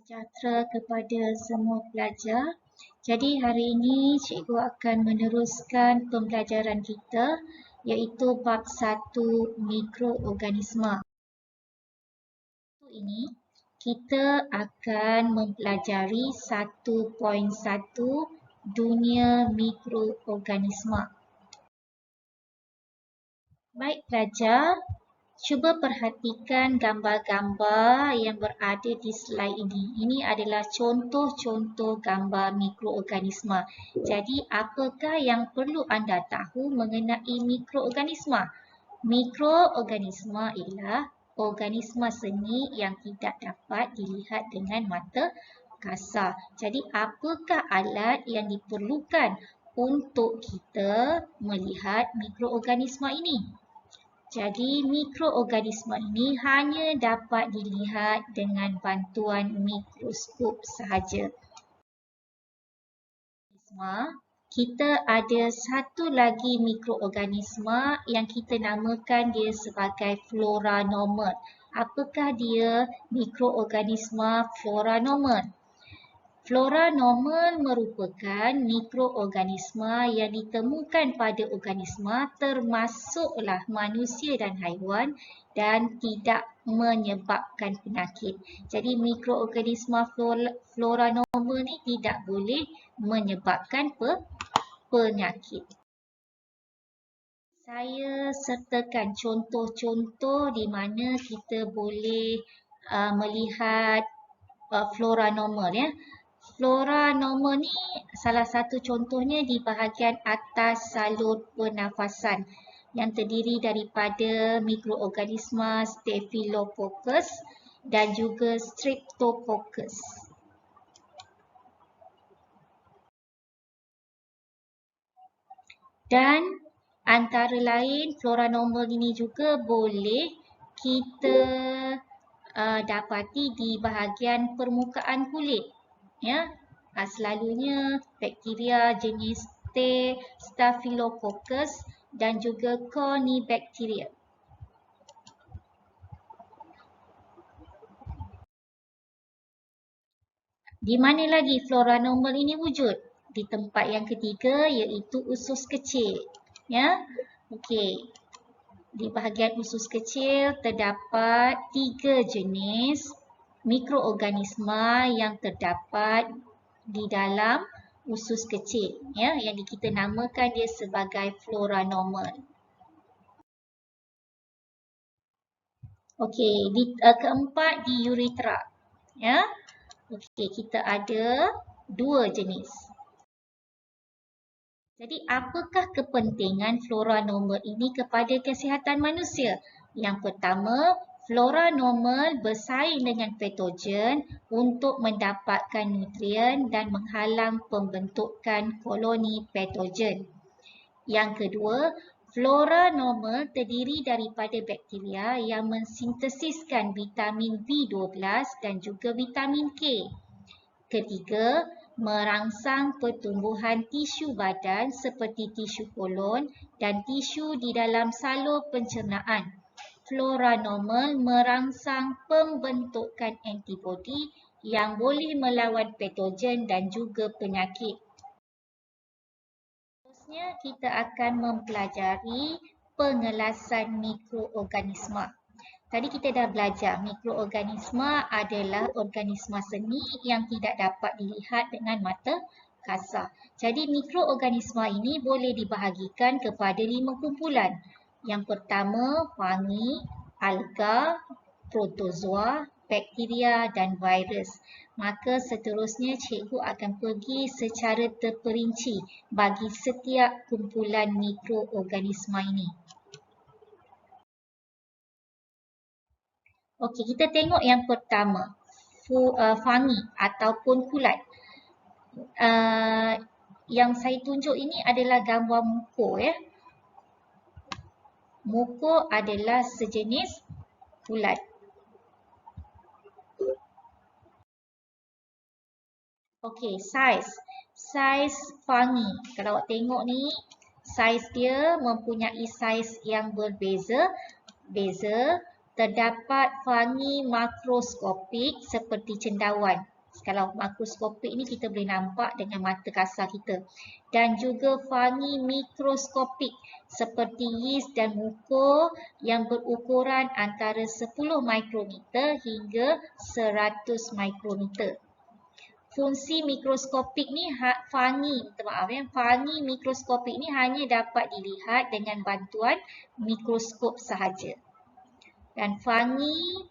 Sejahtera kepada semua pelajar. Jadi hari ini cikgu akan meneruskan pembelajaran kita iaitu bab 1 mikroorganisma. Ini kita akan mempelajari 1.1 dunia mikroorganisma. Baik pelajar, cuba perhatikan gambar-gambar yang berada di slide ini. Ini adalah contoh-contoh gambar mikroorganisma. Jadi, apakah yang perlu anda tahu mengenai mikroorganisma? Mikroorganisma ialah organisma seni yang tidak dapat dilihat dengan mata kasar. Jadi, apakah alat yang diperlukan untuk kita melihat mikroorganisma ini? Jadi, mikroorganisma ini hanya dapat dilihat dengan bantuan mikroskop sahaja. Kita ada satu lagi mikroorganisma yang kita namakan dia sebagai flora normal. Apakah dia mikroorganisma flora normal? Flora normal merupakan mikroorganisma yang ditemukan pada organisma termasuklah manusia dan haiwan dan tidak menyebabkan penyakit. Jadi mikroorganisma flora normal ni tidak boleh menyebabkan penyakit. Saya sertakan contoh-contoh di mana kita boleh melihat flora normal ya. Flora normal ni salah satu contohnya di bahagian atas salur pernafasan yang terdiri daripada mikroorganisma Staphylococcus dan juga Streptococcus. Dan antara lain flora normal ini juga boleh kita dapati di bahagian permukaan kulit. Ya, selalunya bakteria jenis Staphylococcus dan juga Corynebacteria. Di mana lagi flora normal ini wujud? Di tempat yang ketiga iaitu usus kecil. Ya, okey. Di bahagian usus kecil terdapat 3 jenis mikroorganisma yang terdapat di dalam usus kecil ya, yang kita namakan dia sebagai flora normal. Okey, keempat di uretra ya. Okey, kita ada 2 jenis. Jadi apakah kepentingan flora normal ini kepada kesihatan manusia? Yang pertama, flora normal bersaing dengan patogen untuk mendapatkan nutrien dan menghalang pembentukan koloni patogen. Yang kedua, flora normal terdiri daripada bakteria yang mensintesiskan vitamin B12 dan juga vitamin K. Ketiga, merangsang pertumbuhan tisu badan seperti tisu kolon dan tisu di dalam salur pencernaan. Flora normal merangsang pembentukan antibodi yang boleh melawan patogen dan juga penyakit. Seterusnya, kita akan mempelajari pengelasan mikroorganisma. Tadi kita dah belajar mikroorganisma adalah organisma seni yang tidak dapat dilihat dengan mata kasar. Jadi mikroorganisma ini boleh dibahagikan kepada 5 kumpulan. Yang pertama, fungi, alga, protozoa, bakteria dan virus. Maka seterusnya cikgu akan pergi secara terperinci bagi setiap kumpulan mikroorganisma ini. Okey, kita tengok yang pertama, fungi ataupun kulat. Yang saya tunjuk ini adalah gambar muko ya. Muko adalah sejenis kulat. Okey, saiz fungi. Kalau awak tengok ni, saiz dia mempunyai saiz yang berbeza. Terdapat fungi makroskopik seperti cendawan Kalau makroskopik ni kita boleh nampak dengan mata kasar kita. Dan juga fungi mikroskopik seperti yeast dan muko yang berukuran antara 10 mikrometer hingga 100 mikrometer. Fungsi mikroskopik ni fungi mikroskopik ni hanya dapat dilihat dengan bantuan mikroskop sahaja. Dan fungi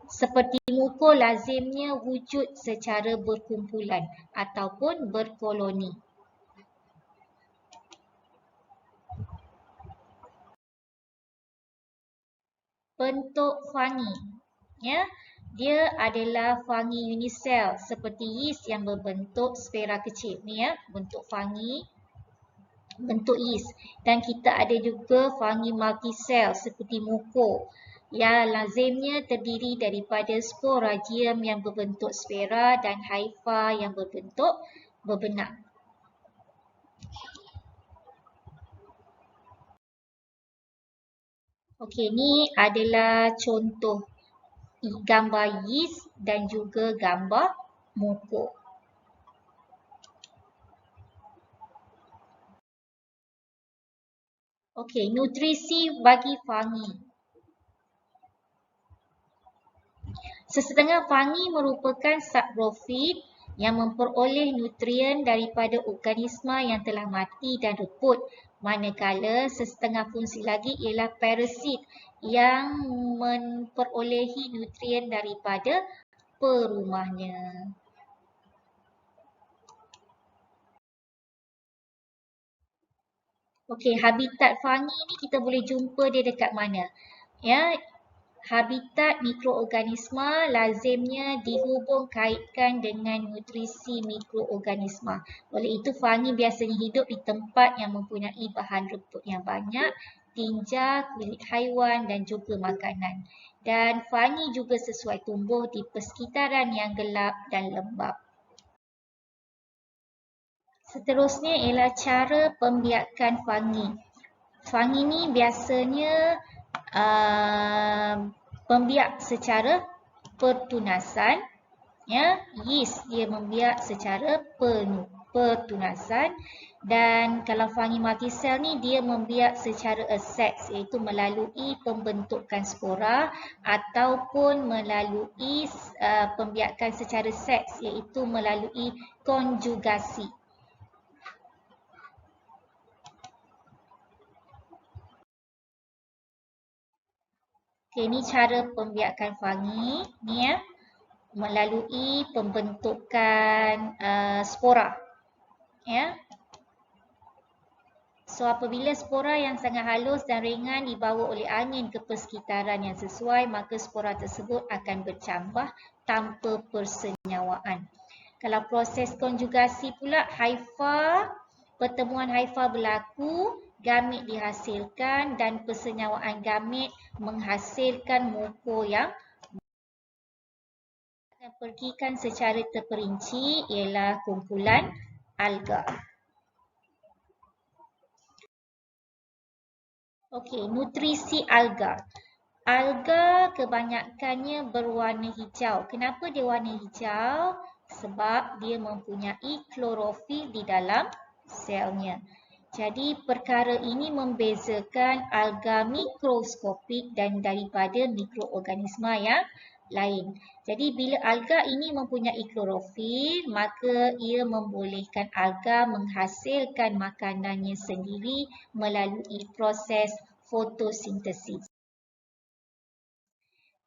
seperti muko lazimnya wujud secara berkumpulan ataupun berkoloni. Bentuk fungi, ya, dia adalah fungi unisel seperti yeast yang berbentuk sfera kecil ni, ya, bentuk fungi bentuk yeast. Dan kita ada juga fungi multisel seperti muko yang lazimnya terdiri daripada sporangium yang berbentuk sfera dan hypha yang berbentuk berbenang. Okey, ni adalah contoh gambar yeast dan juga gambar muko. Okey, nutrisi bagi fungi. Sesetengah fungi merupakan saprofit yang memperoleh nutrien daripada organisma yang telah mati dan reput, manakala sesetengah fungsi lagi ialah parasit yang memperolehi nutrien daripada perumahnya. Okey, habitat fungi ni kita boleh jumpa dia dekat mana? Ya, habitat mikroorganisma lazimnya dihubung kaitkan dengan nutrisi mikroorganisma. Oleh itu, fungi biasanya hidup di tempat yang mempunyai bahan reput yang banyak, tinja, kulit haiwan dan juga makanan. Dan fungi juga sesuai tumbuh di persekitaran yang gelap dan lembap. Seterusnya ialah cara pembiakan fungi. Fungi ni biasanya pembiak secara pertunasan, ya. Yeast dia membiak secara pertunasan, dan kalau fungi multisel ni dia membiak secara aseks, iaitu melalui pembentukan spora ataupun melalui pembiakan secara seks, iaitu melalui konjugasi. Okay, ini cara pembiakan fungi ni, ya, melalui pembentukan spora, ya. So apabila spora yang sangat halus dan ringan dibawa oleh angin ke persekitaran yang sesuai, maka spora tersebut akan bercambah tanpa persenyawaan. Kalau proses konjugasi pula, pertemuan hypha berlaku, gamit dihasilkan dan persenyawaan gamit menghasilkan muko yang akan pergikan secara terperinci ialah kumpulan alga. Okey, nutrisi alga. Alga kebanyakannya berwarna hijau. Kenapa dia warna hijau? Sebab dia mempunyai klorofil di dalam selnya. Jadi perkara ini membezakan alga mikroskopik dan daripada mikroorganisma yang lain. Jadi bila alga ini mempunyai klorofil, maka ia membolehkan alga menghasilkan makanannya sendiri melalui proses fotosintesis.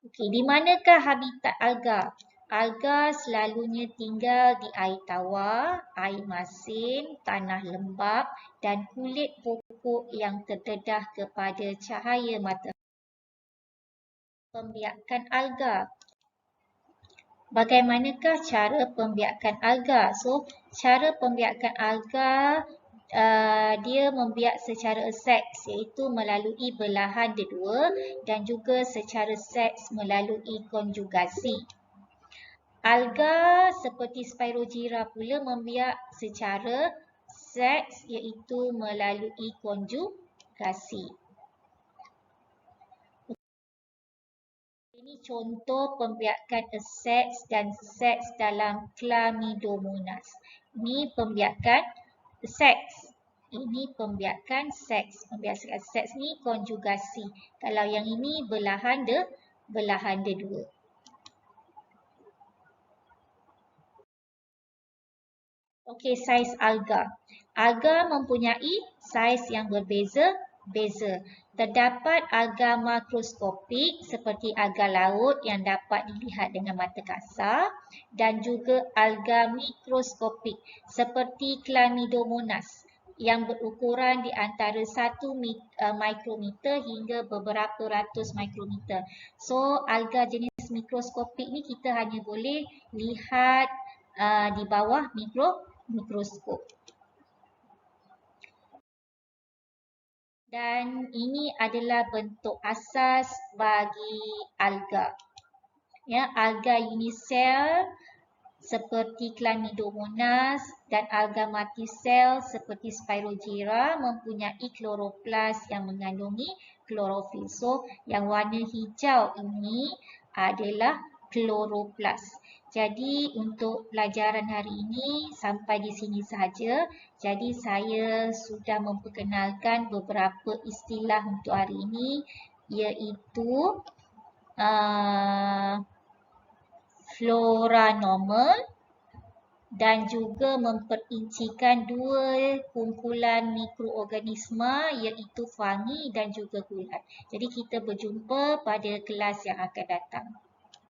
Okey, di manakah habitat alga? Alga selalunya tinggal di air tawar, air masin, tanah lembap dan kulit pokok yang terdedah kepada cahaya matahari. Pembiakan alga. Bagaimanakah cara pembiakan alga? So, cara pembiakan alga dia membiak secara seks, iaitu melalui belahan kedua dan juga secara seks melalui konjugasi. Alga seperti Spirogyra pula membiak secara seks, iaitu melalui konjugasi. Ini contoh pembiakan seks dan seks dalam Chlamydomonas. Ini pembiakan seks. Ini pembiakan seks. Pembiakan seks ni konjugasi. Kalau yang ini belahan dua. Okey, saiz alga. Alga mempunyai saiz yang berbeza-beza. Terdapat alga makroskopik seperti alga laut yang dapat dilihat dengan mata kasar dan juga alga mikroskopik seperti Chlamydomonas yang berukuran di antara 1 mikrometer hingga beberapa ratus mikrometer. So, alga jenis mikroskopik ni kita hanya boleh lihat di bawah mikroskop. Dan ini adalah bentuk asas bagi alga. Ya, alga unisel seperti Chlamydomonas dan alga multisel seperti Spirogyra mempunyai kloroplas yang mengandungi klorofil. So, yang warna hijau ini adalah kloroplas. Jadi untuk pelajaran hari ini sampai di sini sahaja. Jadi saya sudah memperkenalkan beberapa istilah untuk hari ini, iaitu flora normal dan juga memperincikan dua kumpulan mikroorganisma iaitu fungi dan juga kulat. Jadi kita berjumpa pada kelas yang akan datang.